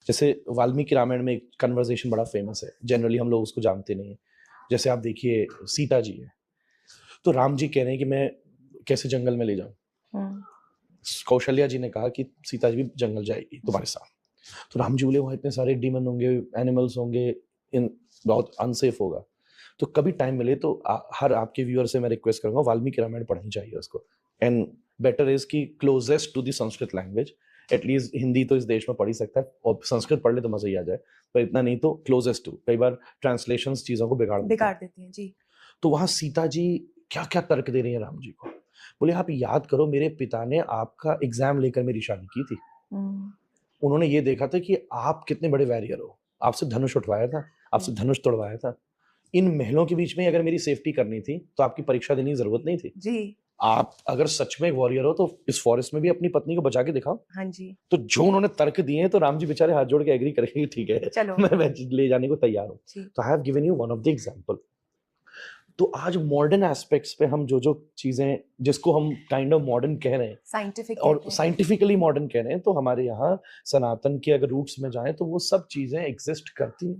जैसे वाल्मीकि रामायण में एक कन्वर्सेशन बड़ा फेमस है, जनरली हम लोग उसको जानते नहीं है। जैसे आप देखिए सीता जी है, तो राम जी कह रहे हैं कि मैं कैसे जंगल में ले जाऊं। हम्म, कौशल्या जी ने कहा कि सीता जी भी जंगल जाएगी तुम्हारे साथ। तो राम जी बोले वहाँ इतने सारे डीमन होंगे, एनिमल्स होंगे, इन बहुत अनसेफ होगा। तो कभी टाइम मिले तो हर आपके व्यूअर से मैं रिक्वेस्ट करूंगा वाल्मीकि रामायण पढ़नी चाहिए उसको। एंड बेटर इज कि closest to the Sanskrit language, at least Hindi तो इस देश में पढ़ ही सकता है और संस्कृत पढ़ ले तो मजा ही आ जाए, पर इतना नहीं तो क्लोजेस्ट टू। कई बार ट्रांसलेशन चीजों को बिगाड़ देते हैं। बिगाड़ देती हैं जी। तो वहां सीता जी क्या क्या तर्क दे रही है राम जी को। बोले आप याद करो मेरे पिता ने आपका एग्जाम लेकर मेरी शादी की थी। हम्म, उन्होंने ये देखा था कि आप कितने बड़े वॉरियर हो, आपसे धनुष उठवाया था, आपसे धनुष तोड़वाया था। इन महलों के बीच में अगर मेरी सेफ्टी करनी थी तो आपकी परीक्षा देने की जरूरत नहीं थी। जी। आप अगर सच में वॉरियर हो तो इस फॉरेस्ट में भी अपनी पत्नी को बचा के दिखाओ। हाँ जी। तो जो उन्होंने तर्क दिए हैं तो राम जी बेचारे हाथ जोड़ के एग्री करेंगे कि ठीक है चलो। मैं ले जाने को तैयार हूँ। जी। तो I have given you one of the example. तो आज मॉडर्न एस्पेक्ट्स पे हम जो जो चीजें जिसको हम काइंड ऑफ मॉडर्न कह रहे हैं साइंटिफिक और कहते हैं। साइंटिफिकली मॉडर्न कह रहे हैं, तो हमारे यहाँ सनातन के अगर रूट्स में जाएं तो वो सब चीजें एग्जिस्ट करती हैं।